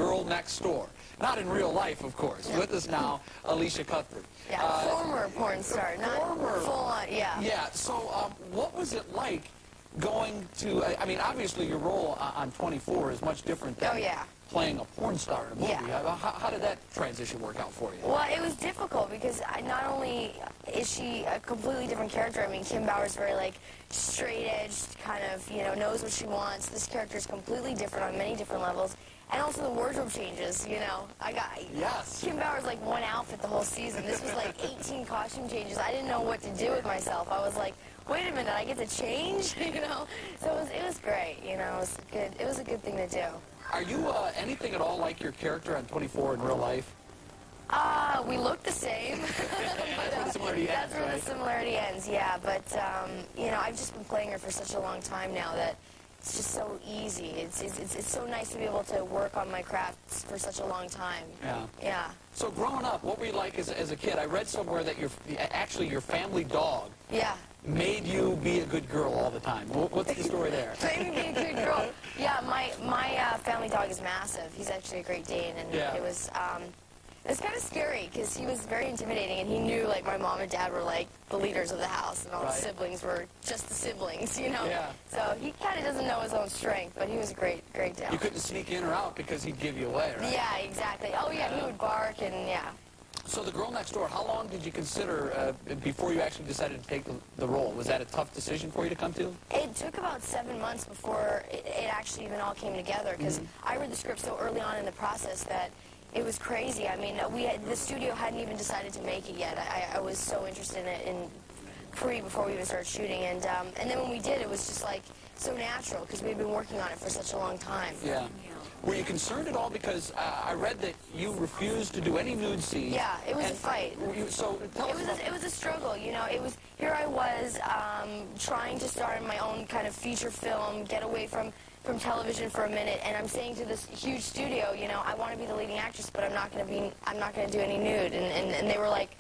girl next door. Not in real life, of course. No. With us now, Elisha Cuthbert. Yeah, former porn star, not full on, yeah. Yeah, so what was it like going to, I mean, obviously your role on 24 is much different than playing a porn star in a movie. Yeah. How did that transition work out for you? Well, it was difficult because not only is she a completely different character, I mean, Kim Bauer's very, like, straight-edged, kind of, you know, knows what she wants. This character is completely different on many different levels. And also the wardrobe changes, you know. Kim Bauer's like one outfit the whole season. This was like 18 costume changes. I didn't know what to do with myself. I was like, wait a minute, I get to change, you know? So it was great, you know. It was a good thing to do. Are you anything at all like your character on 24 in real life? We look the same. That's where the similarity ends, That's where the similarity ends, yeah. But, you know, I've just been playing her for such a long time now that it's just so easy. It's so nice to be able to work on my crafts for such a long time. Yeah. Yeah. So growing up, what were you like as a kid? I read somewhere that actually your family dog made you be a good girl all the time. What's the story there? Made me be a good girl. Yeah, my family dog is massive. He's actually a Great Dane, and it was kind of scary because he was very intimidating, and he knew, like, my mom and dad were, like, the leaders of the house, and all the siblings were just the siblings, you know? Yeah. So he kind of doesn't know his own strength, but he was a great dog. You couldn't sneak in or out because he'd give you away, right? Yeah, exactly. Oh, yeah, he would bark, and So the girl next door, how long did you consider before you actually decided to take the role? Was that a tough decision for you to come to? It took about 7 months before it actually even all came together, because I read the script so early on in the process that it was crazy. I mean, the studio hadn't even decided to make it yet. I was so interested in before we even started shooting, and then when we did, it was just like so natural because we'd been working on it for such a long time. Yeah. Were you concerned at all? Because I read that you refused to do any nude scenes. Yeah, it was a fight. So tell us about it was a struggle, you know. Here I was trying to star in my own kind of feature film, get away from television for a minute, and I'm saying to this huge studio, you know, I want to be the leading actress, but I'm not going to do any nude. And they were like,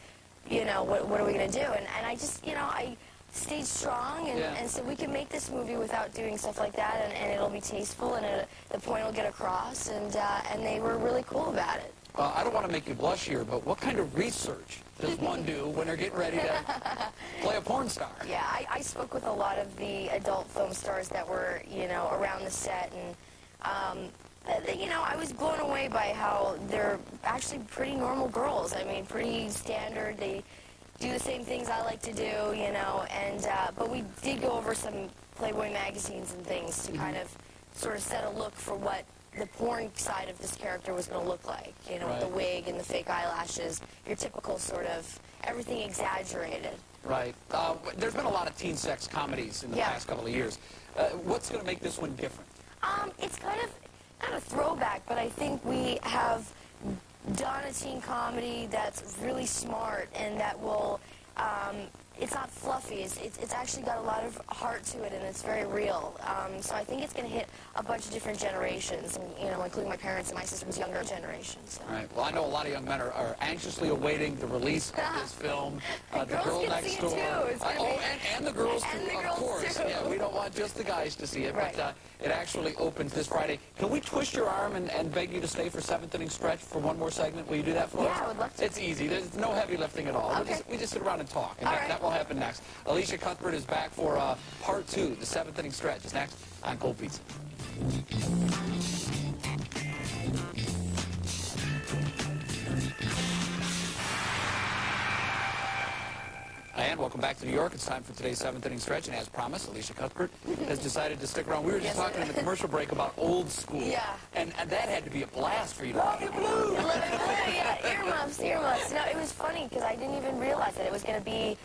you know, what are we going to do? And I just, you know, I stayed strong and said we can make this movie without doing stuff like that, and it'll be tasteful, and the point will get across, and they were really cool about it. I don't want to make you blush here, but what kind of research does one do when they're getting ready to play a porn star? Yeah, I spoke with a lot of the adult film stars that were, you know, around the set, and, you know, I was blown away by how they're actually pretty normal girls. I mean, pretty standard. They do the same things I like to do, you know, and, but we did go over some Playboy magazines and things to kind of sort of set a look for what the porn side of this character was going to look like, you know, with the wig and the fake eyelashes, your typical sort of everything exaggerated. Right. There's been a lot of teen sex comedies in the past couple of years. What's going to make this one different? It's kind of not a throwback, but I think we have done a teen comedy that's really smart and that will, it's not fluffy. It's actually got a lot of heart to it, and it's very real. So I think it's going to hit a bunch of different generations, and, you know, including my parents and my sister's younger generation. So. Right. Well, I know a lot of young men are anxiously awaiting the release of this film, The Girl Next Door. And the girls too, of course. Yeah, we don't want just the guys to see it, but it actually opens this Friday. Can we twist your arm and beg you to stay for seventh inning stretch for one more segment? Will you do that for us? Yeah, I would love to. It's easy. There's no heavy lifting at all. Okay. We just sit around and talk, and that will happen next. Elisha Cuthbert is back for part 2, the seventh inning stretch. Is next on Cold Pizza. And welcome back to New York. It's time for today's seventh inning stretch, and as promised, Elisha Cuthbert has decided to stick around. We were just talking in the commercial break about old school. Yeah. And that had to be a blast for you to love your blue. Yeah, earmuffs. No, it was funny because I didn't even realize that it was going to be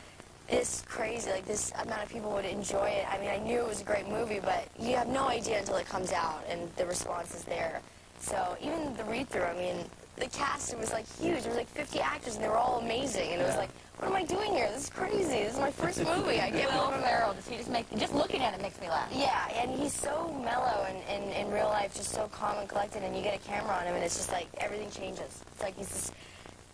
this crazy, like this amount of people would enjoy it. I mean, I knew it was a great movie, but you have no idea until it comes out and the response is there. So even the read-through, I mean, the cast, it was like huge. There was like 50 actors and they were all amazing. And it was like, what am I doing here? This is crazy. This is my first movie. I get Will Ferrell, just looking at it makes me laugh. Yeah, and he's so mellow and in real life, just so calm and collected, and you get a camera on him and it's just like everything changes. It's like he's this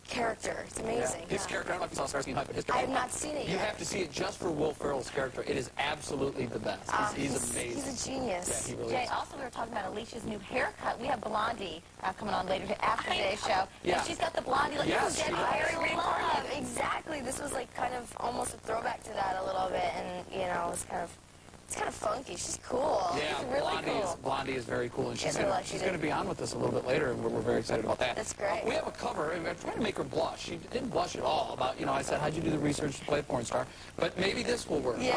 character. It's amazing. His character, I don't know if you saw Starsky and Hutch, but his I character. have not seen it You yet. have to see it just for Will Ferrell's character. It is absolutely the best. He's amazing. He's a genius. Yeah, he really Jay, is. also we were talking about Alicia's new haircut. We have Blondie coming on later after today's show. Yeah. And she's got the Blondie look. Yes, Dead she does. Iron Love. Exactly. This was like kind of almost a throwback to that a little bit, and you know, it's kind of funky. She's cool. Yeah, She's really cool. Blondie is very cool, and she's Yes, going to be on with us a little bit later, and we're very excited about that. That's great. We have a cover, and we're trying to make her blush. She didn't blush at all about, you know, I said, how'd you do the research to play a porn star? But maybe this will work. Yeah,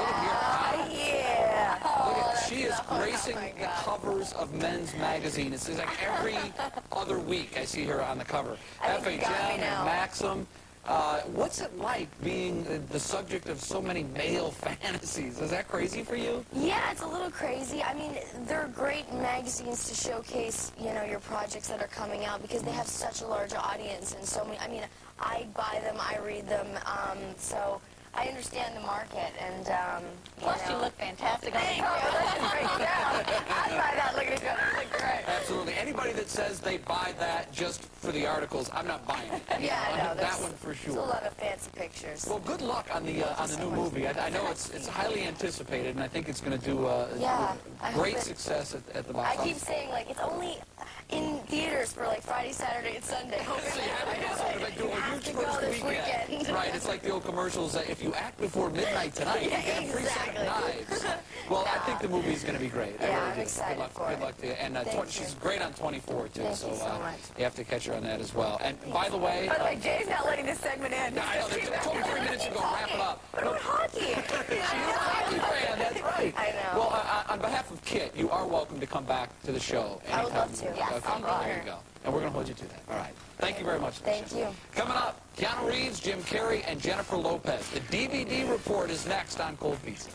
yeah. Look at, she is gracing the covers of Men's Magazine. It's like every other week I see her on the cover. I think you got me FHM now. and Maxim. What's it like being the subject of so many male fantasies? Is that crazy for you? Yeah, it's a little crazy. I mean, they're great magazines to showcase, you know, your projects that are coming out because they have such a large audience and so many. I mean, I buy them, I read them, so I understand the market and. Plus, you look fantastic on the Thank you. cover. Let's break it down. I buy that looking good. I look great. Absolutely. Anybody that says they buy that just for the articles, I'm not buying it. Yeah, I know. That one for There's a sure. lot of fancy pictures. Well, good luck on the new movie. I know it's highly anticipated, and I think it's going to do Yeah, I hope great it- success at the box I office. keep saying, like, it's only in theaters for, like, Friday, Saturday, and Sunday. So you have to do something like do a have huge to go first this weekend. Right, it's like the old commercials that if you act before midnight tonight, you get a free set of knives. Well, I think the movie's going to be great. I Yeah, really I'm do. excited Good luck, for good it. luck to you. And Thank she's you. great on 24, too. Thank you so much. You have to catch her on that as well. And by the way... By the way, Jay's not letting this segment end. I know, there's 23 minutes to go. Wrap it up. What about hockey? She's a hockey fan, that's right. I know. Well, on behalf of Kit, you are welcome to come back to the show. I would love to. Yes, I'll be there here. you go. And we're going to hold you to that. All right. Thank you very much. Thank Alicia. you. Coming up, Keanu Reeves, Jim Carrey, and Jennifer Lopez. The DVD report is next on Cold Pizza.